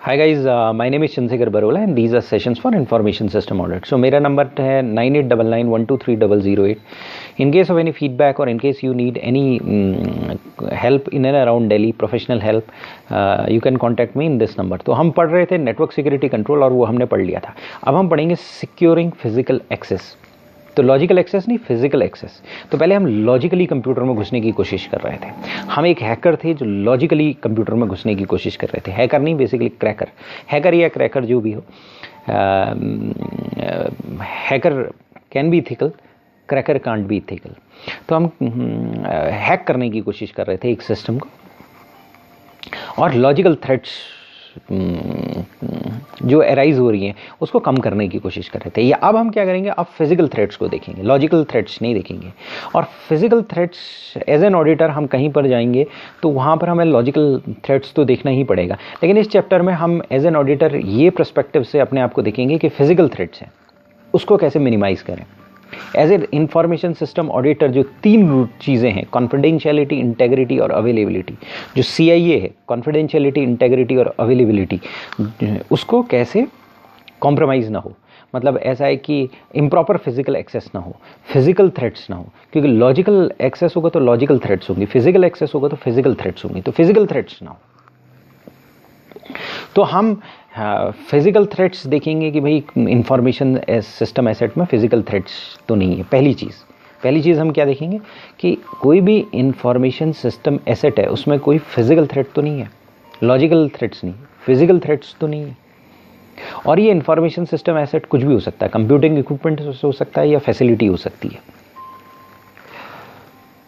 Hi guys, my name is Chandrashekhar Barola and these are sessions for information system audit. So मेरा number है 9899123008. In case of any feedback or in case you need any help in and around Delhi, professional help, you can contact me in this number. तो हम पढ़ रहे थे network security control और वो हमने पढ़ लिया था. अब हम पढ़ेंगे सिक्योरिंग फिजिकल एक्सेस. तो लॉजिकल एक्सेस नहीं, फिजिकल एक्सेस. तो पहले हम लॉजिकली कंप्यूटर में घुसने की कोशिश कर रहे थे. हम एक हैकर थे जो लॉजिकली कंप्यूटर में घुसने की कोशिश कर रहे थे. हैकर नहीं, बेसिकली क्रैकर. हैकर या क्रैकर जो भी हो, hacker can be ethical, cracker can't be ethical. तो हम हैक करने की कोशिश कर रहे थे एक सिस्टम को, और लॉजिकल थ्रेट्स जो एराइज हो रही हैं उसको कम करने की कोशिश कर रहे थे. या अब हम क्या करेंगे, अब फिजिकल थ्रेट्स को देखेंगे, लॉजिकल थ्रेट्स नहीं देखेंगे. और physical threats as an auditor हम कहीं पर जाएंगे तो वहाँ पर हमें लॉजिकल थ्रेट्स तो देखना ही पड़ेगा. लेकिन इस चैप्टर में हम एज एन ऑडिटर ये पर्सपेक्टिव से अपने आप को देखेंगे कि फिजिकल थ्रेट्स हैं उसको कैसे मिनिमाइज़ करें. As a information system auditor जो तीन चीज़ें हैं, कॉन्फिडेंशियलिटी, इंटेग्रिटी और अवेलेबिलिटी, जो CIA है, कॉन्फिडेंशियलिटी, इंटेग्रिटी और अवेलेबिलिटी, उसको कैसे कॉम्प्रोमाइज़ ना हो. मतलब ऐसा है कि इम्प्रॉपर फिजिकल एक्सेस ना हो, फिजिकल थ्रेट्स ना हो, क्योंकि लॉजिकल एक्सेस होगा तो लॉजिकल थ्रेट्स होंगी, फिजिकल एक्सेस होगा तो फिजिकल थ्रेट्स होंगी. तो फिजिकल थ्रेट्स ना हो. तो हम फिजिकल थ्रेट्स देखेंगे कि भाई इंफॉर्मेशन सिस्टम एसेट में फिजिकल थ्रेट्स तो नहीं है. पहली चीज़ हम क्या देखेंगे कि कोई भी इंफॉर्मेशन सिस्टम एसेट है उसमें कोई फिजिकल थ्रेट तो नहीं है, लॉजिकल थ्रेट्स नहीं, फिजिकल थ्रेट्स तो नहीं है. और ये इंफॉर्मेशन सिस्टम एसेट कुछ भी हो सकता है, कंप्यूटिंग इक्विपमेंट हो सकता है या फैसिलिटी हो सकती है.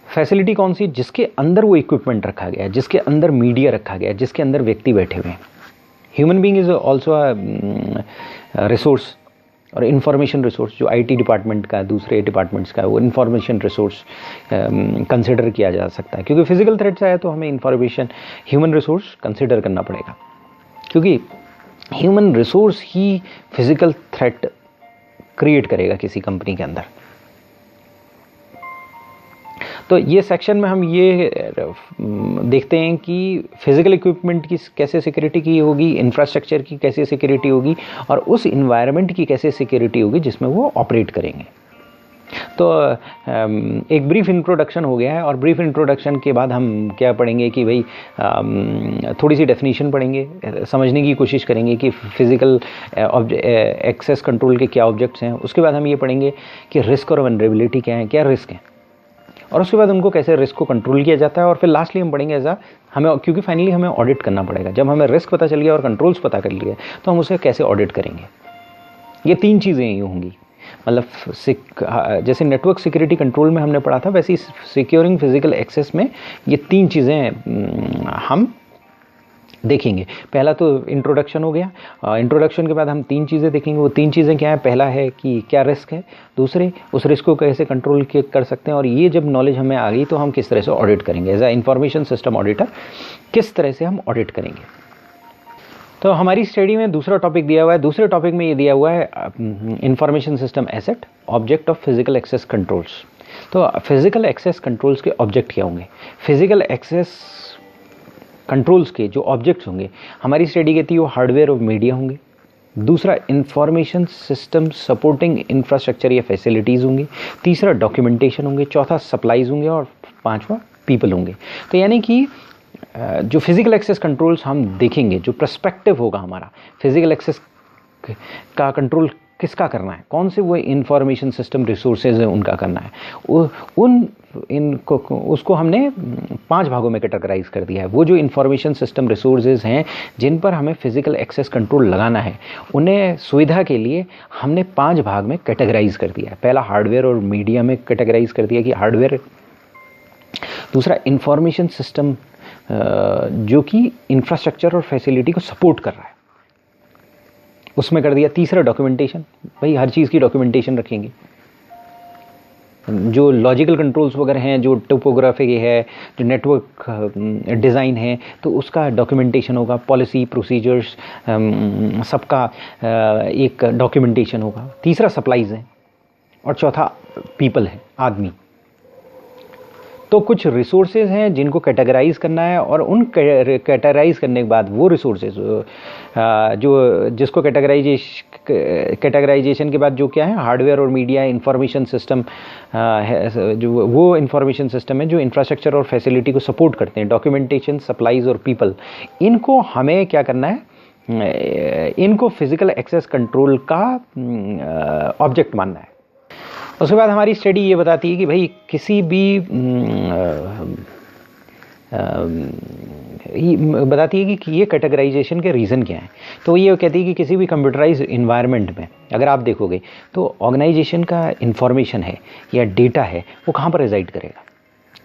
फैसिलिटी कौन सी? जिसके अंदर वो इक्विपमेंट रखा गया है, जिसके अंदर मीडिया रखा गया है, जिसके अंदर व्यक्ति बैठे हुए हैं. Human being is also a resource, और इंफॉर्मेशन रिसोर्स जो IT डिपार्टमेंट का, दूसरे डिपार्टमेंट्स का, वो इंफॉर्मेशन रिसोर्स कंसिडर किया जा सकता है. क्योंकि फिजिकल थ्रेट्स आया तो हमें इंफॉर्मेशन ह्यूमन रिसोर्स कंसिडर करना पड़ेगा, क्योंकि ह्यूमन रिसोर्स ही फिजिकल थ्रेट क्रिएट करेगा किसी कंपनी के अंदर. तो ये सेक्शन में हम ये देखते हैं कि फिजिकल इक्विपमेंट की कैसे सिक्योरिटी की होगी, इंफ्रास्ट्रक्चर की कैसे सिक्योरिटी होगी, और उस इन्वायरमेंट की कैसे सिक्योरिटी होगी जिसमें वो ऑपरेट करेंगे. तो एक ब्रीफ इंट्रोडक्शन हो गया है, और ब्रीफ इंट्रोडक्शन के बाद हम क्या पढ़ेंगे कि भाई थोड़ी सी डेफिनेशन पढ़ेंगे, समझने की कोशिश करेंगे कि फिजिकल एक्सेस कंट्रोल के क्या ऑब्जेक्ट्स हैं. उसके बाद हम ये पढ़ेंगे कि रिस्क और वनरेबिलिटी क्या है, क्या रिस्क हैं, और उसके बाद उनको कैसे रिस्क को कंट्रोल किया जाता है. और फिर लास्टली हम पढ़ेंगे ऐसा हमें, क्योंकि फाइनली हमें ऑडिट करना पड़ेगा. जब हमें रिस्क पता चल गया और कंट्रोल्स पता कर लिए तो हम उसे कैसे ऑडिट करेंगे. ये तीन चीज़ें ही होंगी. मतलब जैसे नेटवर्क सिक्योरिटी कंट्रोल में हमने पढ़ा था, वैसे ही सिक्योरिंग फिजिकल एक्सेस में ये तीन चीज़ें हम देखेंगे. पहला तो इंट्रोडक्शन हो गया. इंट्रोडक्शन के बाद हम तीन चीज़ें देखेंगे. वो तीन चीज़ें क्या है? पहला है कि क्या रिस्क है, दूसरे उस रिस्क को कैसे कंट्रोल कर सकते हैं, और ये जब नॉलेज हमें आ गई तो हम किस तरह से ऑडिट करेंगे. As a information system auditor किस तरह से हम ऑडिट करेंगे. तो हमारी स्टडी में दूसरा टॉपिक दिया हुआ है. दूसरे टॉपिक में ये दिया हुआ है information system asset, object of physical access controls. तो फिजिकल एक्सेस कंट्रोल्स के ऑब्जेक्ट क्या होंगे? फिजिकल एक्सेस कंट्रोल्स के जो ऑब्जेक्ट्स होंगे, हमारी स्टडी कहती है वो हार्डवेयर और मीडिया होंगे. दूसरा इंफॉर्मेशन सिस्टम सपोर्टिंग इंफ्रास्ट्रक्चर या फैसिलिटीज़ होंगी. तीसरा डॉक्यूमेंटेशन होंगे. चौथा सप्लाईज होंगे. और पांचवा पीपल होंगे. तो यानी कि जो फिजिकल एक्सेस कंट्रोल्स हम देखेंगे, जो पर्सपेक्टिव होगा हमारा, फिजिकल एक्सेस का कंट्रोल किसका करना है, कौन से वो इंफॉर्मेशन सिस्टम रिसोर्सेज हैं उनका करना है, उसको हमने 5 भागों में कैटेगराइज कर दिया है. वो जो इंफॉर्मेशन सिस्टम रिसोर्सेज हैं जिन पर हमें फिजिकल एक्सेस कंट्रोल लगाना है, उन्हें सुविधा के लिए हमने 5 भाग में कैटेगराइज कर दिया है. पहला हार्डवेयर और मीडिया में कैटेगराइज कर दिया कि हार्डवेयर. दूसरा इंफॉर्मेशन सिस्टम जो कि इंफ्रास्ट्रक्चर और फैसिलिटी को सपोर्ट कर रहा है, उसमें कर दिया. तीसरा डॉक्यूमेंटेशन, भाई हर चीज़ की डॉक्यूमेंटेशन रखेंगे. जो लॉजिकल कंट्रोल्स वगैरह हैं, जो टोपोग्राफी है, जो नेटवर्क डिज़ाइन है, तो उसका डॉक्यूमेंटेशन होगा. पॉलिसी, प्रोसीजर्स, सबका एक डॉक्यूमेंटेशन होगा. तीसरा सप्लाईज है. और चौथा पीपल है, आदमी. तो कुछ रिसोर्सेज हैं जिनको कैटेगराइज करना है, और उन कैटेगराइज करने के बाद वो रिसोर्सेज जो जिसको कैटेगराइजेशन के बाद जो क्या है, हार्डवेयर और मीडिया इंफॉर्मेशन सिस्टम है, जो वो इंफॉर्मेशन सिस्टम है जो इंफ्रास्ट्रक्चर और फैसिलिटी को सपोर्ट करते हैं, डॉक्यूमेंटेशन, सप्लाईज और पीपल, इनको हमें क्या करना है, इनको फिजिकल एक्सेस कंट्रोल का ऑब्जेक्ट मानना है। उसके बाद हमारी स्टडी ये बताती है कि भाई किसी भी बताती है कि ये कैटेगराइजेशन के रीज़न क्या है। तो ये कहती है कि किसी भी कंप्यूटराइज इन्वायरमेंट में अगर आप देखोगे तो ऑर्गेनाइजेशन का इंफॉर्मेशन है या डेटा है वो कहाँ पर रिजाइड करेगा।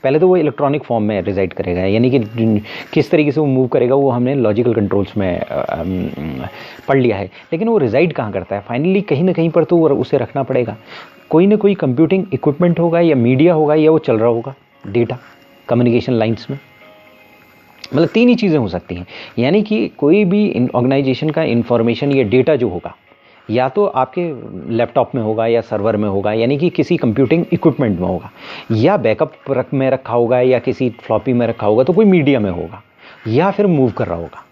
पहले तो वो इलेक्ट्रॉनिक फॉर्म में रिजाइड करेगा, यानी कि किस तरीके से वो मूव करेगा वो हमने लॉजिकल कंट्रोल्स में पढ़ लिया है, लेकिन वो रिजाइड कहाँ करता है, फाइनली कहीं ना कहीं पर तो उसे रखना पड़ेगा। कोई ना कोई कंप्यूटिंग इक्विपमेंट होगा या मीडिया होगा या वो चल रहा होगा डेटा कम्युनिकेशन लाइंस में। मतलब तीन ही चीज़ें हो सकती हैं, यानी कि कोई भी ऑर्गेनाइजेशन का इंफॉर्मेशन या डेटा जो होगा या तो आपके लैपटॉप में होगा या सर्वर में होगा, यानी कि किसी कंप्यूटिंग इक्विपमेंट में होगा, या बैकअप में रखा होगा या किसी फ्लॉपी में रखा होगा तो कोई मीडिया में होगा, या फिर मूव कर रहा होगा।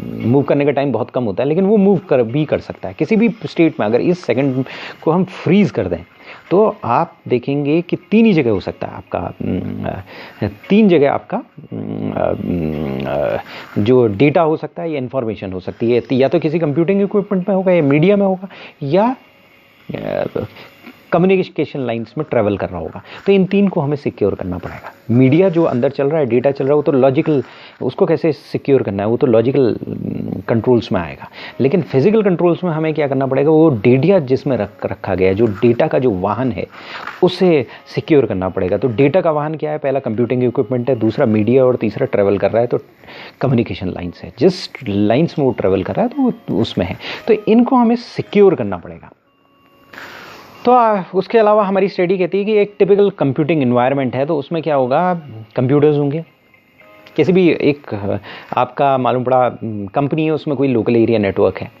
मूव करने का टाइम बहुत कम होता है लेकिन वो मूव भी कर सकता है किसी भी स्टेट में। अगर इस सेकंड को हम फ्रीज कर दें तो आप देखेंगे कि तीन ही जगह हो सकता है आपका, तीन जगह आपका जो डेटा हो सकता है या इंफॉर्मेशन हो सकती है, या तो किसी कंप्यूटिंग इक्विपमेंट में होगा या मीडिया में होगा या कम्युनिकेशन लाइंस में ट्रैवल कर रहा होगा। तो इन तीन को हमें सिक्योर करना पड़ेगा। मीडिया जो अंदर चल रहा है, डेटा चल रहा है, वो तो लॉजिकल, उसको कैसे सिक्योर करना है वो तो लॉजिकल कंट्रोल्स में आएगा। लेकिन फिजिकल कंट्रोल्स में हमें क्या करना पड़ेगा, वो डेटा जिसमें रखा गया है, जो डेटा का जो वाहन है उसे सिक्योर करना पड़ेगा। तो डेटा का वाहन क्या है, पहला कंप्यूटिंग इक्विपमेंट है, दूसरा मीडिया और तीसरा ट्रैवल कर रहा है तो कम्युनिकेशन लाइन्स है। जिस लाइन्स में वो ट्रैवल कर रहा है तो वो उसमें है, तो इनको हमें सिक्योर करना पड़ेगा। तो उसके अलावा हमारी स्टडी कहती है कि एक टिपिकल कंप्यूटिंग इन्वायरमेंट है तो उसमें क्या होगा, कंप्यूटर्स होंगे। किसी भी एक आपका मालूम पड़ा कंपनी है, उसमें कोई लोकल एरिया नेटवर्क है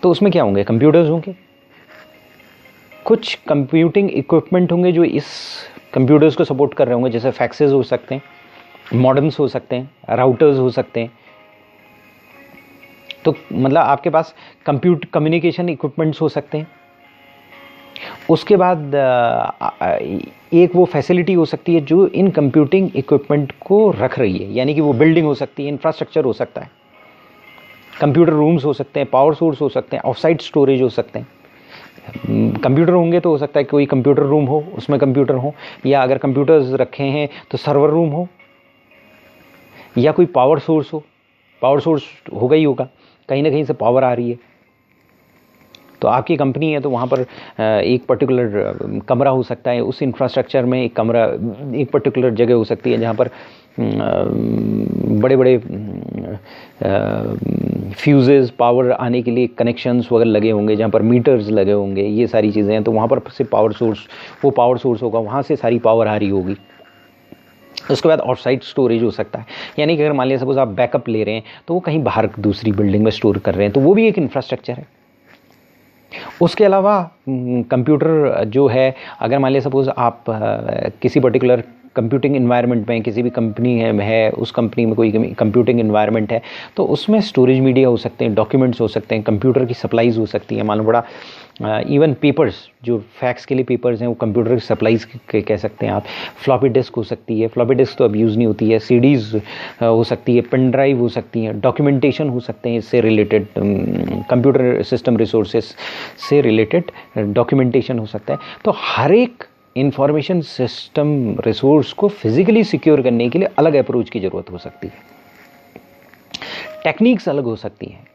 तो उसमें क्या होंगे, कंप्यूटर्स होंगे। कुछ कंप्यूटिंग इक्विपमेंट होंगे जो इस कंप्यूटर्स को सपोर्ट कर रहे होंगे, जैसे फैक्सेस हो सकते हैं, मॉडेम्स हो सकते हैं, राउटर्स हो सकते हैं। तो मतलब आपके पास कम्युनिकेशन इक्विपमेंट्स हो सकते हैं। उसके बाद एक वो फैसिलिटी हो सकती है जो इन कंप्यूटिंग इक्विपमेंट को रख रही है, यानी कि वो बिल्डिंग हो सकती है, इंफ्रास्ट्रक्चर हो सकता है, कंप्यूटर रूम्स हो सकते हैं, पावर सोर्स हो सकते हैं, ऑफसाइट स्टोरेज हो सकते हैं। कंप्यूटर होंगे तो हो सकता है कोई कंप्यूटर रूम हो, उसमें कंप्यूटर हो, या अगर कंप्यूटर्स रखे हैं तो सर्वर रूम हो, या कोई पावर सोर्स हो। पावर सोर्स होगा ही होगा, कहीं ना कहीं से पावर आ रही है। तो आपकी कंपनी है तो वहाँ पर एक पर्टिकुलर कमरा हो सकता है, उस इंफ्रास्ट्रक्चर में एक कमरा, एक पर्टिकुलर जगह हो सकती है जहाँ पर बड़े बड़े फ्यूजेस, पावर आने के लिए कनेक्शंस वगैरह लगे होंगे, जहाँ पर मीटर्स लगे होंगे, ये सारी चीज़ें हैं। तो वहाँ पर से पावर सोर्स, वो पावर सोर्स होगा, वहाँ से सारी पावर आ रही होगी। उसके बाद ऑफसाइट स्टोरेज हो सकता है, यानी कि अगर मान लिया सपोज आप बैकअप ले रहे हैं तो वो कहीं बाहर दूसरी बिल्डिंग में स्टोर कर रहे हैं, तो वो भी एक इंफ्रास्ट्रक्चर है। उसके अलावा कंप्यूटर जो है, अगर मान लिया सपोज आप किसी पर्टिकुलर कंप्यूटिंग इन्वायरमेंट में, किसी भी कंपनी है, उस कंपनी में कोई कंप्यूटिंग इन्वायरमेंट है तो उसमें स्टोरेज मीडिया हो सकते हैं, डॉक्यूमेंट्स हो सकते हैं, कंप्यूटर की सप्लाईज हो सकती है। मालूम पड़ा इवन पेपर्स, जो फैक्स के लिए पेपर्स हैं वो कंप्यूटर की सप्लाईज कह सकते हैं आप। फ्लॉपी डिस्क हो सकती है, फ्लॉपी डिस्क तो अब यूज़ नहीं होती है, सीडीज़ हो सकती है, पेन ड्राइव हो सकती हैं, डॉक्यूमेंटेशन हो सकते हैं, इससे रिलेटेड कंप्यूटर सिस्टम रिसोर्सेज से रिलेटेड डॉक्यूमेंटेशन हो सकता है। तो हर एक इंफॉर्मेशन सिस्टम रिसोर्स को फिजिकली सिक्योर करने के लिए अलग अप्रोच की ज़रूरत हो सकती है, टेक्निक्स अलग हो सकती हैं,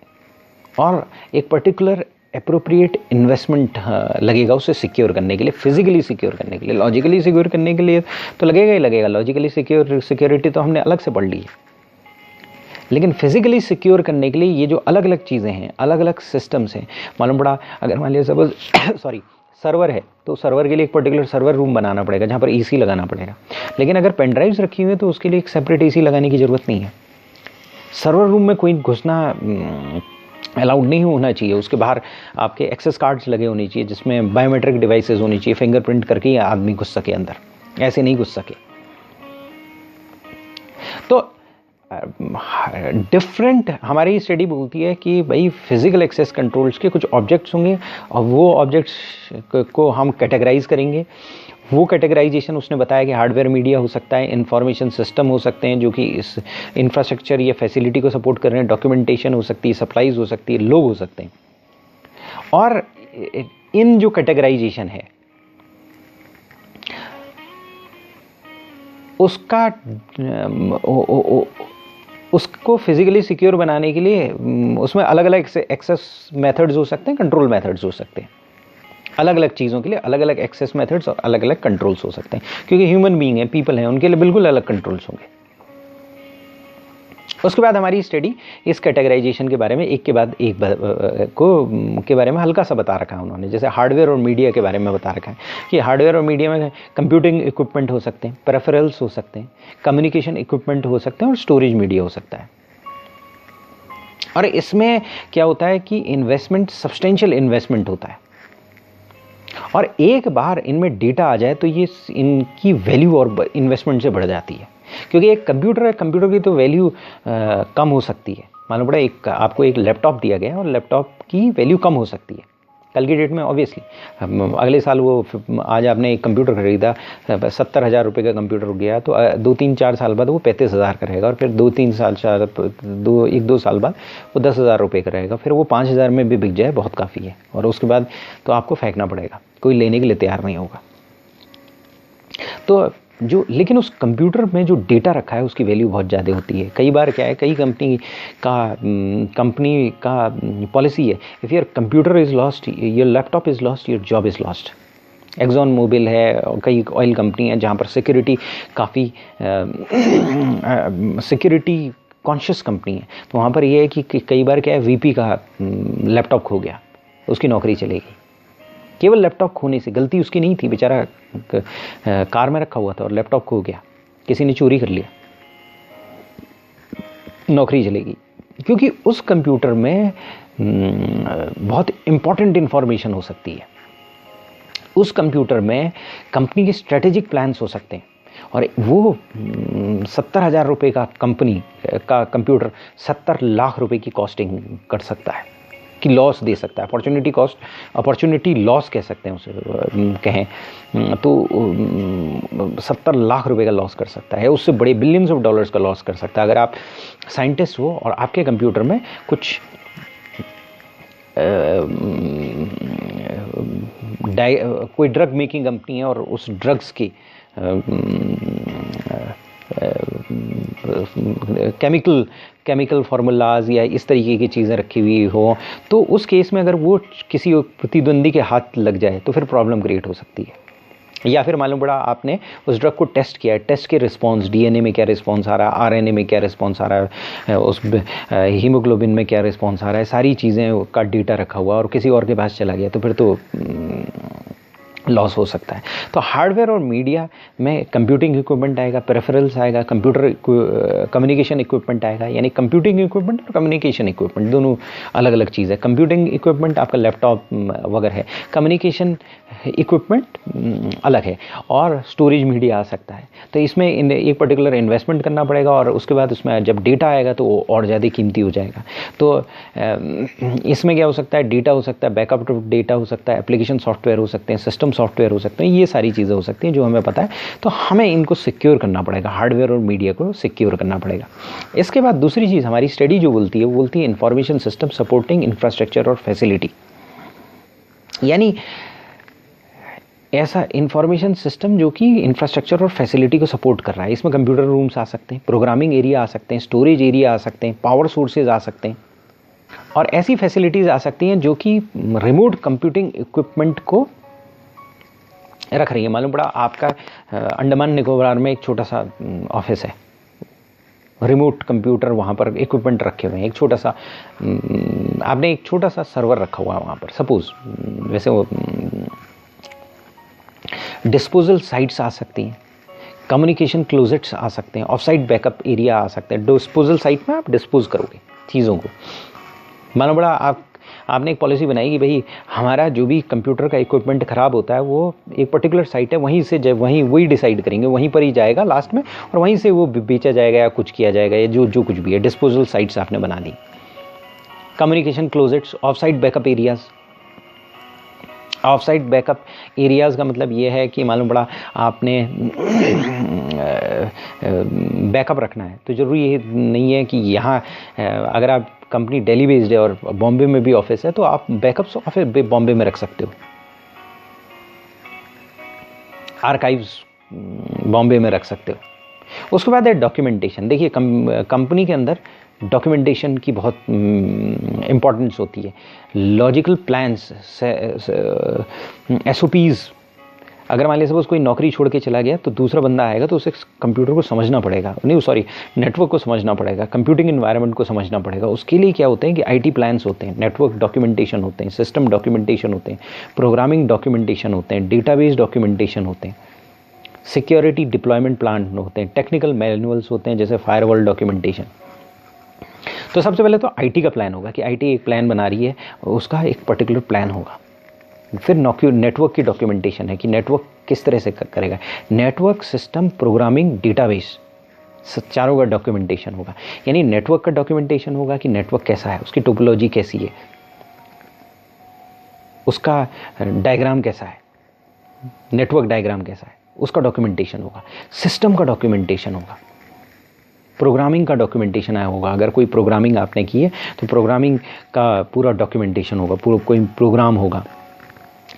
और एक पर्टिकुलर एप्रोप्रिएट इन्वेस्टमेंट लगेगा उसे सिक्योर करने के लिए, फिजिकली सिक्योर करने के लिए। लॉजिकली सिक्योर करने के लिए तो लगेगा ही लगेगा, लॉजिकली सिक्योरिटी तो हमने अलग से पढ़ ली है, लेकिन फिजिकली सिक्योर करने के लिए ये जो अलग अलग चीज़ें हैं, अलग अलग सिस्टम्स हैं। मालूम पड़ा अगर मान लिया सपोज सर्वर है तो सर्वर के लिए एक पर्टिकुलर सर्वर रूम बनाना पड़ेगा जहाँ पर एसी लगाना पड़ेगा, लेकिन अगर पेन ड्राइव्स रखी हुई है तो उसके लिए एक सेपरेट एसी लगाने की ज़रूरत नहीं है। सर्वर रूम में कोई घुसना अलाउड नहीं होना चाहिए, उसके बाहर आपके एक्सेस कार्ड्स लगे होने चाहिए जिसमें बायोमेट्रिक डिवाइसेस होनी चाहिए, फिंगरप्रिंट करके ही आदमी घुस सके अंदर, ऐसे नहीं घुस सके। तो डिफरेंट हमारी स्टडी बोलती है कि भाई फिजिकल एक्सेस कंट्रोल्स के कुछ ऑब्जेक्ट्स होंगे और वो ऑब्जेक्ट्स को हम कैटेगराइज करेंगे। वो कैटेगराइजेशन उसने बताया कि हार्डवेयर मीडिया हो सकता है, इंफॉर्मेशन सिस्टम हो सकते हैं जो कि इस इंफ्रास्ट्रक्चर या फैसिलिटी को सपोर्ट कर रहे हैं, डॉक्यूमेंटेशन हो सकती है, सप्लाईज हो सकती है, लोग हो सकते हैं। और इन जो कैटेगराइजेशन है उसको फिजिकली सिक्योर बनाने के लिए उसमें अलग अलग एक्सेस मेथड्स हो सकते हैं, कंट्रोल मेथड्स हो सकते हैं। अलग अलग चीज़ों के लिए अलग अलग एक्सेस मेथड्स और अलग अलग कंट्रोल्स हो सकते हैं, क्योंकि ह्यूमन बीइंग है, पीपल हैं, उनके लिए बिल्कुल अलग कंट्रोल्स होंगे। उसके बाद हमारी स्टडी इस कैटेगराइजेशन के बारे में एक के बाद एक के बारे में हल्का सा बता रखा है उन्होंने। जैसे हार्डवेयर और मीडिया के बारे में बता रखा है कि हार्डवेयर और मीडिया में कंप्यूटिंग इक्विपमेंट हो सकते हैं, पेरिफेरल्स हो सकते हैं, कम्युनिकेशन इक्विपमेंट हो सकते हैं और स्टोरेज मीडिया हो सकता है। और इसमें क्या होता है कि इन्वेस्टमेंट, सब्सटेंशियल इन्वेस्टमेंट होता है, और एक बार इनमें डेटा आ जाए तो ये इनकी वैल्यू और इन्वेस्टमेंट से बढ़ जाती है। क्योंकि एक कंप्यूटर है, कंप्यूटर की तो वैल्यू कम हो सकती है। मालूम पड़ा आपको एक लैपटॉप दिया गया है और लैपटॉप की वैल्यू कम हो सकती है कल की डेट में। ऑब्वियसली अगले साल आज आपने एक कंप्यूटर खरीदा, 70,000 रुपये का कंप्यूटर गया, तो 2-3-4 साल बाद वो 35,000 का रहेगा, और फिर 2-3 साल 1-2 साल बाद वो 10,000 रुपये का रहेगा। फिर वो 5,000 में भी बिक जाए बहुत काफ़ी है, और उसके बाद तो आपको फेंकना पड़ेगा, कोई लेने के लिए तैयार नहीं होगा। तो लेकिन उस कंप्यूटर में जो डेटा रखा है उसकी वैल्यू बहुत ज़्यादा होती है। कई बार क्या है, कई कंपनी का पॉलिसी है, if your computer is lost, your laptop is lost, your job is lost. Exxon Mobil है, कई ऑयल कंपनी है जहाँ पर सिक्योरिटी काफ़ी सिक्योरिटी कॉन्शियस कंपनी है, तो वहाँ पर यह है कि कई बार क्या है, वीपी का लैपटॉप खो गया, उसकी नौकरी चलेगी। केवल लैपटॉप खोने से, गलती उसकी नहीं थी, बेचारा कार में रखा हुआ था और लैपटॉप खो गया, किसी ने चोरी कर लिया, नौकरी चलेगी। क्योंकि उस कंप्यूटर में बहुत इंपॉर्टेंट इंफॉर्मेशन हो सकती है। उस कंप्यूटर में कंपनी के स्ट्रेटेजिक प्लान्स हो सकते हैं, और वो 70,000 रुपये का कंपनी का कंप्यूटर 70 लाख रुपए की कॉस्टिंग कर सकता है, की लॉस दे सकता है। अपॉर्चुनिटी लॉस कह सकते हैं उसे, कहें तो 70 लाख रुपए का लॉस कर सकता है, उससे बड़े बिलियंस ऑफ डॉलर्स का लॉस कर सकता है। अगर आप साइंटिस्ट हो और आपके कंप्यूटर में कुछ कोई ड्रग मेकिंग कंपनी है और उस ड्रग्स की केमिकल फार्मूलाज या इस तरीके की चीज़ें रखी हुई हो, तो उस केस में अगर वो किसी प्रतिद्वंदी के हाथ लग जाए तो फिर प्रॉब्लम क्रिएट हो सकती है। या फिर मालूम पड़ा आपने उस ड्रग को टेस्ट किया है, टेस्ट के रिस्पॉन्स, डीएनए में क्या रिस्पॉन्स आ रहा है, आरएनए में क्या रिस्पॉन्स आ रहा है, उस हीमोग्लोबिन में क्या रिस्पॉन्स आ रहा है, सारी चीज़ें का डेटा रखा हुआ और किसी और के पास चला गया, तो फिर तो लॉस हो सकता है। तो हार्डवेयर और मीडिया में कंप्यूटिंग इक्विपमेंट आएगा, पेरिफेरल्स आएगा, कंप्यूटर कम्युनिकेशन इक्विपमेंट आएगा। यानी कंप्यूटिंग इक्विपमेंट और कम्युनिकेशन इक्विपमेंट दोनों अलग अलग चीज़ है। कंप्यूटिंग इक्विपमेंट आपका लैपटॉप वगैरह है, कम्युनिकेशन इक्विपमेंट अलग है, और स्टोरेज मीडिया आ सकता है। तो इसमें एक पर्टिकुलर इन्वेस्टमेंट करना पड़ेगा, और उसके बाद उसमें जब डेटा आएगा तो वो और ज़्यादा कीमती हो जाएगा। तो इसमें क्या हो सकता है, डेटा हो सकता है, बैकअप डेटा हो सकता है, एप्लीकेशन सॉफ्टवेयर हो सकते हैं, सिस्टम सॉफ्टवेयर हो सकते हैं, ये सारी चीज़ें हो सकती हैं जो हमें पता है। तो हमें इनको सिक्योर करना पड़ेगा, हार्डवेयर और मीडिया को सिक्योर करना पड़ेगा। इसके बाद दूसरी चीज़ हमारी स्टडी जो बोलती है वो बोलती है इंफॉर्मेशन सिस्टम सपोर्टिंग इंफ्रास्ट्रक्चर और फैसिलिटी। यानी ऐसा इंफॉर्मेशन सिस्टम जो कि इंफ्रास्ट्रक्चर और फैसिलिटी को सपोर्ट कर रहा है। इसमें कंप्यूटर रूम्स आ सकते हैं, प्रोग्रामिंग एरिया आ सकते हैं, स्टोरेज एरिया आ सकते हैं, पावर सोर्सेज आ सकते हैं, और ऐसी फैसिलिटीज़ आ सकती हैं जो कि रिमोट कंप्यूटिंग इक्विपमेंट को रख रही है। मालूम पड़ा आपका अंडमान निकोबार में एक छोटा सा ऑफिस है, रिमोट कंप्यूटर वहाँ पर इक्विपमेंट रखे हुए हैं, एक छोटा सा आपने एक छोटा सा सर्वर रखा हुआ है वहाँ पर, सपोज वैसे वो डिस्पोजल साइट्स आ सकती हैं, कम्युनिकेशन क्लोजेट्स आ सकते हैं, ऑफ साइट बैकअप एरिया आ सकते हैं। डिस्पोजल साइट में आप डिस्पोज करोगे चीज़ों को। मालूम पड़ा आपने एक पॉलिसी बनाई कि भाई हमारा जो भी कंप्यूटर का इक्विपमेंट ख़राब होता है वो एक पर्टिकुलर साइट है, वहीं से जब वही डिसाइड करेंगे, वहीं पर ही जाएगा लास्ट में और वहीं से वो बेचा जाएगा या कुछ किया जाएगा, या जो कुछ भी है। डिस्पोजल साइट्स आपने बना दी। Communication closets, off site backup areas. Off site backup areas का मतलब ये है कि मालूम पड़ा आपने बैकअप रखना है, तो ज़रूरी ये नहीं है कि यहाँ अगर आप कंपनी दिल्ली बेस्ड है और बॉम्बे में भी ऑफिस है तो आप बैकअप्स ऑफिस बॉम्बे में रख सकते हो, आर्काइव्स बॉम्बे में रख सकते हो। उसके बाद है डॉक्यूमेंटेशन। देखिए कंपनी के अंदर डॉक्यूमेंटेशन की बहुत इम्पोर्टेंस होती है। Logical plans, SOPs। अगर मान लीजिए सपोज कोई नौकरी छोड़ के चला गया तो दूसरा बंदा आएगा तो उसे कंप्यूटर को समझना पड़ेगा, नहीं सॉरी नेटवर्क को समझना पड़ेगा, कंप्यूटिंग इन्वायरमेंट को समझना पड़ेगा। उसके लिए क्या होते हैं कि IT प्लान्स होते हैं, नेटवर्क डॉक्यूमेंटेशन होते हैं, सिस्टम डॉक्यूमेंटेशन होते हैं, प्रोग्रामिंग डॉक्यूमेंटेशन होते हैं, डेटाबेस डॉक्यूमेंटेशन होते हैं, सिक्योरिटी डिप्लॉयमेंट प्लान होते हैं, टेक्निकल मैनुअल्स होते हैं जैसे फायरवॉल डॉक्यूमेंटेशन। तो सबसे पहले तो IT का प्लान होगा कि IT एक प्लान बना रही है, उसका एक पर्टिकुलर प्लान होगा। फिर नेटवर्क की डॉक्यूमेंटेशन है कि नेटवर्क किस तरह से करेगा, नेटवर्क, सिस्टम, प्रोग्रामिंग, डेटाबेस, चारों का डॉक्यूमेंटेशन होगा। यानी नेटवर्क का डॉक्यूमेंटेशन होगा कि नेटवर्क कैसा है, उसकी टोपोलॉजी कैसी है, उसका डायग्राम कैसा है, नेटवर्क डायग्राम कैसा है, उसका डॉक्यूमेंटेशन होगा। सिस्टम का डॉक्यूमेंटेशन होगा, प्रोग्रामिंग का डॉक्यूमेंटेशन आया होगा। अगर कोई प्रोग्रामिंग आपने की है तो प्रोग्रामिंग का पूरा डॉक्यूमेंटेशन होगा, पूरा कोई प्रोग्राम होगा,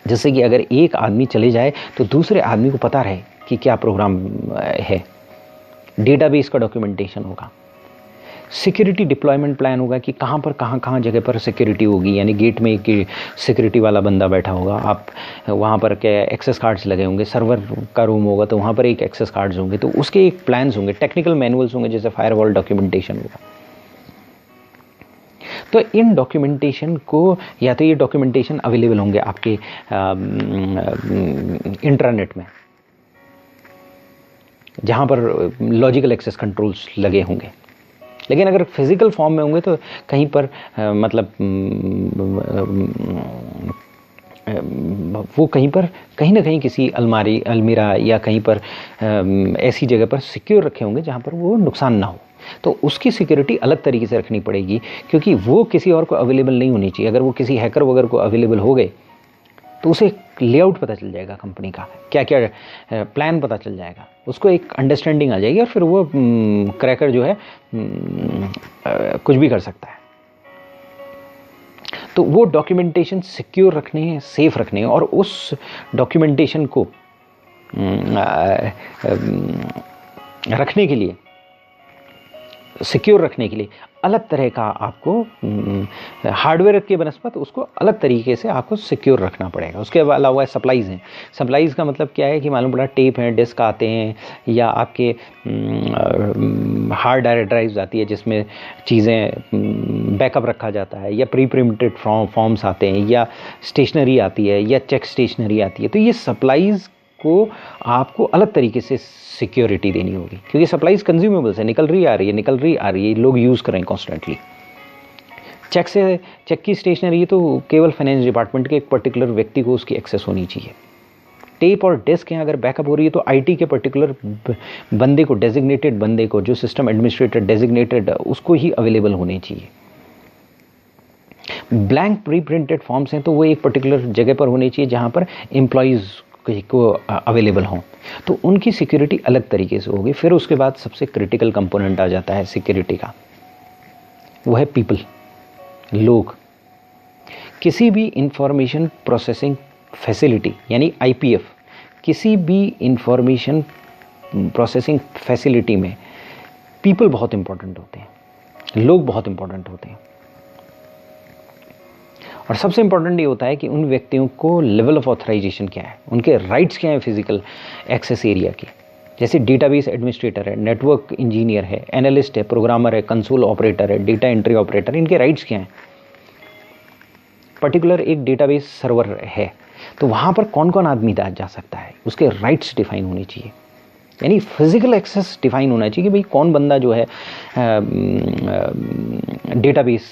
जैसे कि अगर एक आदमी चले जाए तो दूसरे आदमी को पता रहे कि क्या प्रोग्राम है। डेटाबेस का डॉक्यूमेंटेशन होगा। सिक्योरिटी डिप्लॉयमेंट प्लान होगा कि कहाँ कहाँ जगह पर सिक्योरिटी होगी, यानी गेट में एक सिक्योरिटी वाला बंदा बैठा होगा, आप वहाँ पर क्या एक्सेस कार्ड्स लगे होंगे, सर्वर का रूम होगा तो वहाँ पर एक एक्सेस कार्ड्स होंगे, तो उसके एक प्लान्स होंगे, टेक्निकल मैनुअल्स होंगे, जैसे फायरवॉल डॉक्यूमेंटेशन होगा। तो इन डॉक्यूमेंटेशन को, या तो ये डॉक्यूमेंटेशन अवेलेबल होंगे आपके इंटरनेट में जहाँ पर लॉजिकल एक्सेस कंट्रोल्स लगे होंगे, लेकिन अगर फिजिकल फॉर्म में होंगे तो कहीं पर मतलब वो कहीं ना कहीं किसी अलमीरा या कहीं पर ऐसी जगह पर सिक्योर रखे होंगे जहाँ पर वो नुकसान ना हो। तो उसकी सिक्योरिटी अलग तरीके से रखनी पड़ेगी, क्योंकि वो किसी और को अवेलेबल नहीं होनी चाहिए। अगर वो किसी हैकर वगैरह को अवेलेबल हो गए तो उसे लेआउट पता चल जाएगा, कंपनी का क्या क्या प्लान पता चल जाएगा, उसको एक अंडरस्टैंडिंग आ जाएगी और फिर वो क्रैकर जो है कुछ भी कर सकता है। तो वो डॉक्यूमेंटेशन सिक्योर रखने हैं, सेफ रखने हैं, और उस डॉक्यूमेंटेशन को रखने के लिए, सिक्योर रखने के लिए अलग तरह का आपको हार्डवेयर के बनस्पत उसको अलग तरीके से आपको सिक्योर रखना पड़ेगा। उसके अलावा सप्लाईज़ हैं। सप्लाईज़ का मतलब क्या है कि मालूम पड़ा टेप हैं, डिस्क आते हैं, या आपके हार्ड ड्राइव्स आती है जिसमें चीज़ें बैकअप रखा जाता है, या प्री प्रिंटेड फॉर्म्स आते हैं, या स्टेशनरी आती है, या चेक स्टेशनरी आती है। तो ये सप्लाईज़ को आपको अलग तरीके से सिक्योरिटी देनी होगी, क्योंकि सप्लाईज कंज्यूमेबल्स है, निकल रही आ रही है, लोग यूज़ करें कॉन्स्टेंटली। चेक की स्टेशनरी तो केवल फाइनेंस डिपार्टमेंट के एक पर्टिकुलर व्यक्ति को उसकी एक्सेस होनी चाहिए। टेप और डिस्क हैं, अगर बैकअप हो रही है तो IT के पर्टिकुलर बंदे को, डेजिग्नेटेड बंदे को, जो सिस्टम एडमिनिस्ट्रेटर डेजिग्नेटेड, उसको ही अवेलेबल होने चाहिए। ब्लैंक प्री प्रिंटेड फॉर्म्स हैं तो वो एक पर्टिकुलर जगह पर होनी चाहिए जहाँ पर एम्प्लॉयज़ को अवेलेबल हों, तो उनकी सिक्योरिटी अलग तरीके से होगी। फिर उसके बाद सबसे क्रिटिकल कंपोनेंट आ जाता है सिक्योरिटी का, वो है पीपल, लोग। किसी भी इंफॉर्मेशन प्रोसेसिंग फैसिलिटी यानी IPF, किसी भी इंफॉर्मेशन प्रोसेसिंग फैसिलिटी में पीपल बहुत इंपॉर्टेंट होते हैं, लोग बहुत इंपॉर्टेंट होते हैं। और सबसे इंपॉर्टेंट ये होता है कि उन व्यक्तियों को लेवल ऑफ ऑथराइजेशन क्या है, उनके राइट्स क्या हैं फिजिकल एक्सेस एरिया के। जैसे डेटाबेस एडमिनिस्ट्रेटर है, नेटवर्क इंजीनियर है, एनालिस्ट है, प्रोग्रामर है, कंसोल ऑपरेटर है, डेटा एंट्री ऑपरेटर, इनके राइट्स क्या हैं। पर्टिकुलर एक डेटाबेस सर्वर है तो वहाँ पर कौन कौन आदमी जा सकता है, उसके राइट्स डिफाइन होने चाहिए। यानी फिजिकल एक्सेस डिफाइन होना चाहिए कि भाई कौन बंदा जो है डेटाबेस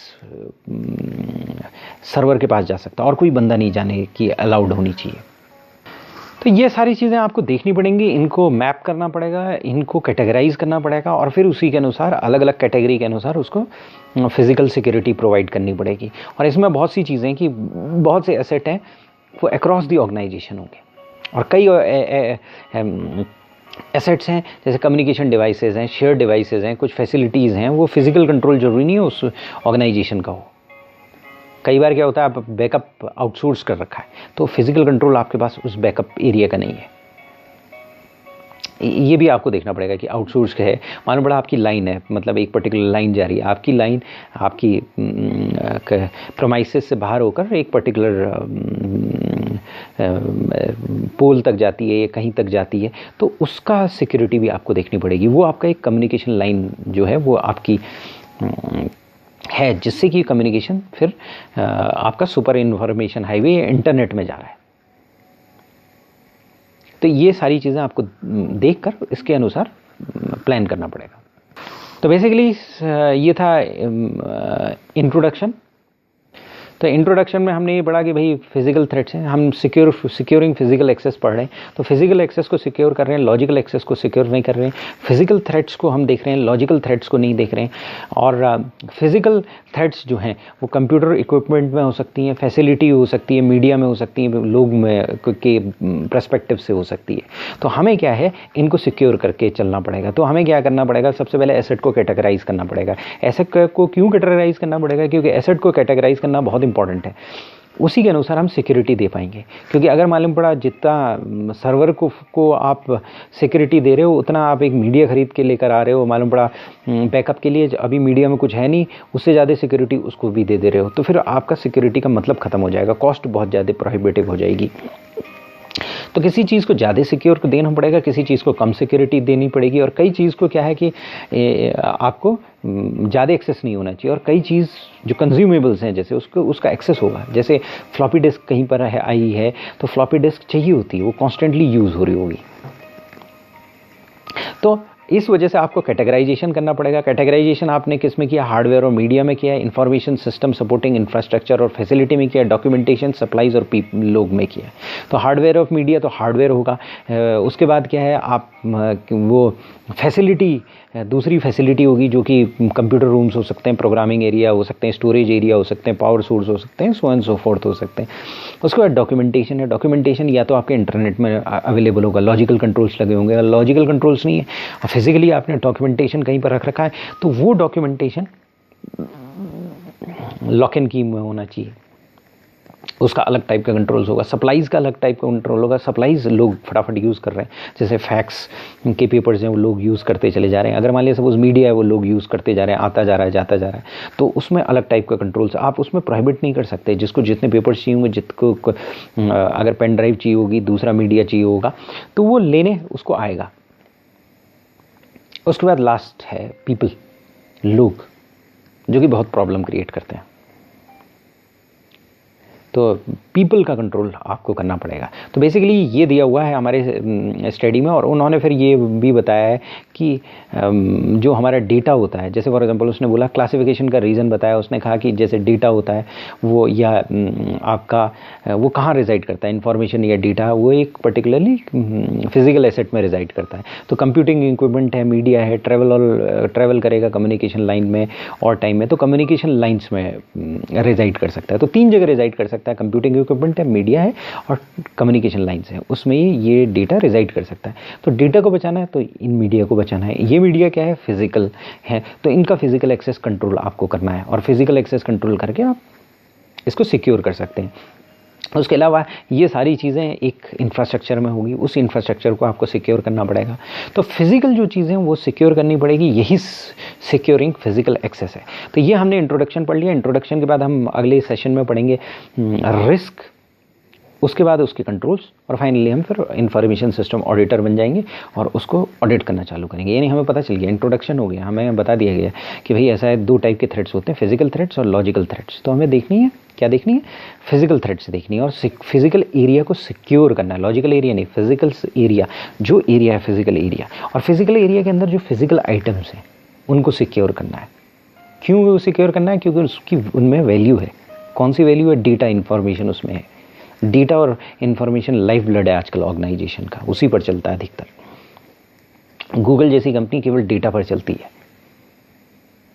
सर्वर के पास जा सकता है और कोई बंदा नहीं जाने की अलाउड होनी चाहिए। तो ये सारी चीज़ें आपको देखनी पड़ेंगी, इनको मैप करना पड़ेगा, इनको कैटेगराइज करना पड़ेगा और फिर उसी के अनुसार अलग अलग कैटेगरी के अनुसार उसको फिजिकल सिक्योरिटी प्रोवाइड करनी पड़ेगी। और इसमें बहुत सी चीज़ें कि बहुत से एसेट हैं वो अक्रॉस दी ऑर्गेनाइजेशन होंगे और कई एसेट्स हैं जैसे कम्युनिकेशन डिवाइसेज हैं, शेयर डिवाइसेज हैं, कुछ फैसिलिटीज़ हैं, वो फिजिकल कंट्रोल जरूरी नहीं है उस ऑर्गेनाइजेशन का हो। कई बार क्या होता है, आप बैकअप आउटसोर्स कर रखा है तो फिजिकल कंट्रोल आपके पास उस बैकअप एरिया का नहीं है। ये भी आपको देखना पड़ेगा कि आउटसोर्स का है। मालूम पड़ा आपकी लाइन है, मतलब एक पर्टिकुलर लाइन जा रही है, आपकी लाइन आपकी प्रोमाइसेस से बाहर होकर एक पर्टिकुलर पोल तक जाती है या कहीं तक जाती है, तो उसका सिक्योरिटी भी आपको देखनी पड़ेगी। वो आपका एक कम्युनिकेशन लाइन जो है वो आपकी है, जिससे कि कम्युनिकेशन फिर आपका सुपर इन्फॉर्मेशन हाईवे इंटरनेट में जा रहा है। तो ये सारी चीज़ें आपको देखकर इसके अनुसार प्लान करना पड़ेगा। तो बेसिकली ये था इंट्रोडक्शन। तो इंट्रोडक्शन में हमने ये पढ़ा कि भाई फिजिकल थ्रेट्स हैं, हम सिक्योरिंग फिजिकल एक्सेस पढ़ रहे हैं। तो फिजिकल एक्सेस को सिक्योर कर रहे हैं, लॉजिकल एक्सेस को सिक्योर नहीं कर रहे हैं। फिजिकल थ्रेट्स को हम देख रहे हैं, लॉजिकल थ्रेट्स को नहीं देख रहे हैं। और फिजिकल थ्रेट्स जो हैं वो कंप्यूटर इक्विपमेंट में हो सकती हैं, फैसिलिटी हो सकती है, मीडिया में हो सकती है, लोग में के पर्सपेक्टिव से हो सकती है। तो हमें क्या है, इनको सिक्योर करके चलना पड़ेगा। तो हमें क्या करना पड़ेगा, सबसे पहले एसेट को कैटेगराइज करना पड़ेगा। एसेट को क्यों कैटेगराइज करना पड़ेगा, क्योंकि एसेट को कैटेगराइज करना बहुत इंपॉर्टेंट है। उसी के अनुसार हम सिक्योरिटी दे पाएंगे। क्योंकि अगर मालूम पड़ा जितना सर्वर को आप सिक्योरिटी दे रहे हो उतना आप एक मीडिया खरीद के लेकर आ रहे हो, मालूम पड़ा बैकअप के लिए अभी मीडिया में कुछ है नहीं, उससे ज़्यादा सिक्योरिटी उसको भी दे रहे हो, तो फिर आपका सिक्योरिटी का मतलब ख़त्म हो जाएगा, कॉस्ट बहुत ज़्यादा प्रोहिबिटिव हो जाएगी। तो किसी चीज़ को ज़्यादा सिक्योर देना पड़ेगा, किसी चीज़ को कम सिक्योरिटी देनी पड़ेगी। और कई चीज़ को क्या है कि आपको ज़्यादा एक्सेस नहीं होना चाहिए, और कई चीज़ जो कंज्यूमेबल्स हैं जैसे उसका एक्सेस होगा। जैसे फ्लॉपी डिस्क कहीं पर आई है तो फ्लॉपी डिस्क चाहिए होती है, वो कॉन्स्टेंटली यूज़ हो रही होगी। तो इस वजह से आपको कैटेगराइजेशन करना पड़ेगा। कैटेगराइजेशन आपने किस में किया, हार्डवेयर और मीडिया में किया, इंफॉर्मेशन सिस्टम सपोर्टिंग इंफ्रास्ट्रक्चर और फैसिलिटी में किया, डॉक्यूमेंटेशन सप्लाईज और लोग में किया। तो हार्डवेयर ऑफ मीडिया तो हार्डवेयर होगा। उसके बाद क्या है, आप वो फैसिलिटी दूसरी फैसिलिटी होगी जो कि कंप्यूटर रूम्स हो सकते हैं, प्रोग्रामिंग एरिया हो सकते हैं, स्टोरेज एरिया हो सकते हैं, पावर सोर्स हो सकते हैं, सो एंड सो फोर्थ हो सकते हैं। उसके बाद डॉक्यूमेंटेशन है। डॉक्यूमेंटेशन या तो आपके इंटरनेट में अवेलेबल होगा, लॉजिकल कंट्रोल्स लगे होंगे, लॉजिकल कंट्रोल्स नहीं है और फिजिकली आपने डॉक्यूमेंटेशन कहीं पर रख रखा है, तो वो डॉक्यूमेंटेशन लॉक एंड की में होना चाहिए, उसका अलग टाइप का कंट्रोल्स होगा। सप्लाईज़ का अलग टाइप का कंट्रोल होगा। सप्लाईज़ लोग फटाफट यूज़ कर रहे हैं, जैसे फैक्स के पेपर्स हैं वो लोग यूज़ करते चले जा रहे हैं। अगर मान लिया सपोज मीडिया है वो लोग यूज़ करते जा रहे हैं, आता जा रहा है जाता जा रहा है, तो उसमें अलग टाइप का कंट्रोल्स आप उसमें प्रोहिबिट नहीं कर सकते। जिसको जितने पेपर्स चाहिए होंगे, जिसको अगर पेन ड्राइव चाहिए होगी, दूसरा मीडिया चाहिए होगा, तो वो लेने उसको आएगा। उसके बाद लास्ट है पीपल, लोग, जो कि बहुत प्रॉब्लम क्रिएट करते हैं। तो पीपल का कंट्रोल आपको करना पड़ेगा। तो बेसिकली ये दिया हुआ है हमारे स्टडी में। और उन्होंने फिर ये भी बताया है कि जो हमारा डेटा होता है, जैसे फॉर एग्जांपल उसने बोला क्लासिफिकेशन का रीज़न बताया। उसने कहा कि जैसे डेटा होता है वो या आपका वो कहाँ रिजाइड करता है, इन्फॉर्मेशन या डेटा, वो एक पर्टिकुलरली फिजिकल एसेट में रिजाइड करता है। तो कंप्यूटिंग इक्विपमेंट है, मीडिया है, ट्रैवल करेगा कम्युनिकेशन लाइन में और टाइम में, तो कम्युनिकेशन लाइन्स में रिजाइड कर सकता है। तो 3 जगह रिजाइड कर सकता है, कंप्यूटिंग इक्विपमेंट है, मीडिया है और कम्युनिकेशन लाइन्स है, उसमें ये डेटा रिजाइड कर सकता है। तो डेटा को बचाना है तो इन मीडिया को बचाना है। ये मीडिया क्या है, फिजिकल है, तो इनका फिजिकल एक्सेस कंट्रोल आपको करना है और फिजिकल एक्सेस कंट्रोल करके आप इसको सिक्योर कर सकते हैं। उसके अलावा ये सारी चीज़ें एक इंफ्रास्ट्रक्चर में होगी, उस इंफ्रास्ट्रक्चर को आपको सिक्योर करना पड़ेगा। तो फिजिकल जो चीज़ें वो सिक्योर करनी पड़ेगी, यही सिक्योरिंग फिजिकल एक्सेस है। तो ये हमने इंट्रोडक्शन पढ़ लिया। इंट्रोडक्शन के बाद हम अगले सेशन में पढ़ेंगे रिस्क, उसके बाद उसके कंट्रोल्स, और फाइनली हम फिर इंफॉर्मेशन सिस्टम ऑडिटर बन जाएंगे और उसको ऑडिट करना चालू करेंगे। यानी हमें पता चल गया, इंट्रोडक्शन हो गया, हमें बता दिया गया कि भाई ऐसा है, 2 टाइप के थ्रेट्स होते हैं, फिजिकल थ्रेट्स और लॉजिकल थ्रेट्स। तो हमें देखनी है, क्या देखनी है, फिजिकल थ्रेट्स देखनी है और फिजिकल एरिया को सिक्योर करना है। लॉजिकल एरिया नहीं, फिजिकल एरिया, जो एरिया है फिजिकल एरिया, और फिजिकल एरिया के अंदर जो फिजिकल आइटम्स हैं उनको सिक्योर करना है। क्यों सिक्योर करना है, क्योंकि उसकी उनमें वैल्यू है। कौन सी वैल्यू है? डेटा, इन्फॉर्मेशन उसमें है। डेटा और इन्फॉर्मेशन लाइफ ब्लड है आजकल ऑर्गेनाइजेशन का, उसी पर चलता है अधिकतर। गूगल जैसी कंपनी केवल डेटा पर चलती है,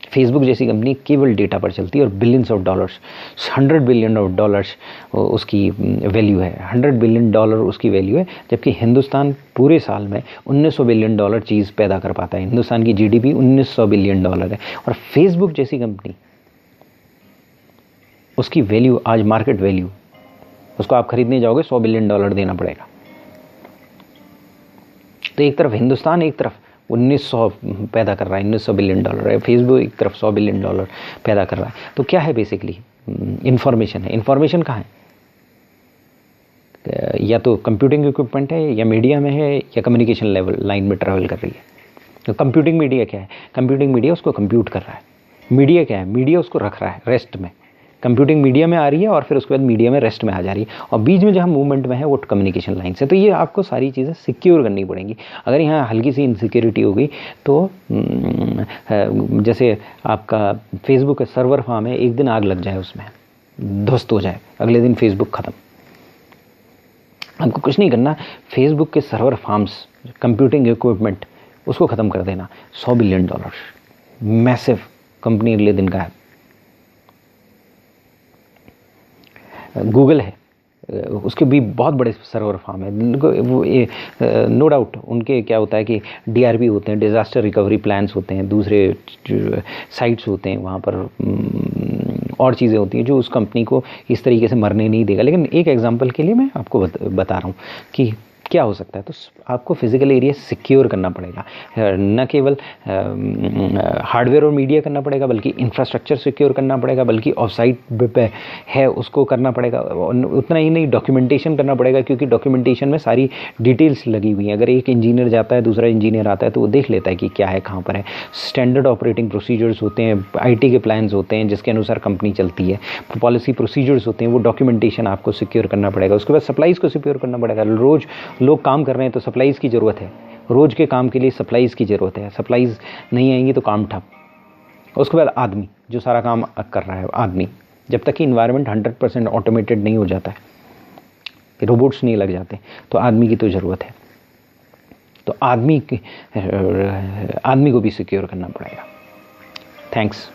फेसबुक जैसी कंपनी केवल डेटा पर चलती है और बिलियंस ऑफ डॉलर्स, $100 बिलियन उसकी वैल्यू है, $100 बिलियन उसकी वैल्यू है। जबकि हिंदुस्तान पूरे साल में $1900 बिलियन चीज़ पैदा कर पाता है। हिंदुस्तान की जीडीपी $1900 बिलियन है। और फेसबुक जैसी कंपनी, उसकी वैल्यू आज मार्केट वैल्यू, उसको आप खरीदने जाओगे $100 बिलियन देना पड़ेगा। तो एक तरफ हिंदुस्तान, एक तरफ 1900 पैदा कर रहा है, $1900 बिलियन है। फेसबुक एक तरफ $100 बिलियन पैदा कर रहा है। तो क्या है? बेसिकली इंफॉर्मेशन है। इंफॉर्मेशन कहाँ है? या तो कंप्यूटिंग इक्विपमेंट है, या मीडिया में है, या कम्युनिकेशन लेवल लाइन में ट्रैवल कर रही है। तो कंप्यूटिंग मीडिया क्या है? कंप्यूटिंग मीडिया उसको कंप्यूट कर रहा है। मीडिया क्या है? मीडिया उसको रख रहा है रेस्ट में। कंप्यूटिंग मीडिया में आ रही है और फिर उसके बाद मीडिया में रेस्ट में आ जा रही है, और बीच में जहाँ मूवमेंट में है वो कम्युनिकेशन लाइन से। तो ये आपको सारी चीज़ें सिक्योर करनी पड़ेंगी। अगर यहाँ हल्की सी इनसिक्योरिटी हो गई तो जैसे आपका फेसबुक का सर्वर फार्म है, एक दिन आग लग जाए, उसमें ध्वस्त हो जाए, अगले दिन फेसबुक ख़त्म। आपको कुछ नहीं करना, फेसबुक के सर्वर फार्म्स, कंप्यूटिंग इक्विपमेंट, उसको ख़त्म कर देना। $100 बिलियन मैसिव कंपनी अगले दिन गायब। गूगल है, उसके भी बहुत बड़े सर्वर फार्म है। नो डाउट उनके क्या होता है कि DRP होते हैं, डिज़ास्टर रिकवरी प्लान्स होते हैं, दूसरे साइट्स होते हैं, वहाँ पर और चीज़ें होती हैं जो उस कंपनी को इस तरीके से मरने नहीं देगा। लेकिन एक एग्जांपल के लिए मैं आपको बता रहा हूँ कि क्या हो सकता है। तो आपको फिजिकल एरिया सिक्योर करना पड़ेगा, न केवल हार्डवेयर और मीडिया करना पड़ेगा, बल्कि इंफ्रास्ट्रक्चर सिक्योर करना पड़ेगा, बल्कि ऑफ साइट पे है उसको करना पड़ेगा। उतना ही नहीं, डॉक्यूमेंटेशन करना पड़ेगा, क्योंकि डॉक्यूमेंटेशन में सारी डिटेल्स लगी हुई हैं। अगर एक इंजीनियर जाता है, दूसरा इंजीनियर आता है, तो वो देख लेता है कि क्या है, कहाँ पर है। स्टैंडर्ड ऑपरेटिंग प्रोसीजर्स होते हैं, IT के प्लान्स होते हैं जिसके अनुसार कंपनी चलती है, पॉलिसी प्रोसीजर्स होते हैं, वो डॉक्यूमेंटेशन आपको सिक्योर करना पड़ेगा। उसके बाद सप्लाईज को सिक्योर करना पड़ेगा। रोज़ लोग काम कर रहे हैं तो सप्लाईज की ज़रूरत है, रोज़ के काम के लिए सप्लाईज की ज़रूरत है। सप्लाईज नहीं आएंगी तो काम ठप। उसके बाद आदमी जो सारा काम कर रहा है, आदमी, जब तक कि इन्वायरमेंट 100% ऑटोमेटेड नहीं हो जाता है, रोबोट्स नहीं लग जाते, तो आदमी की तो ज़रूरत है। तो आदमी को भी सिक्योर करना पड़ेगा। थैंक्स।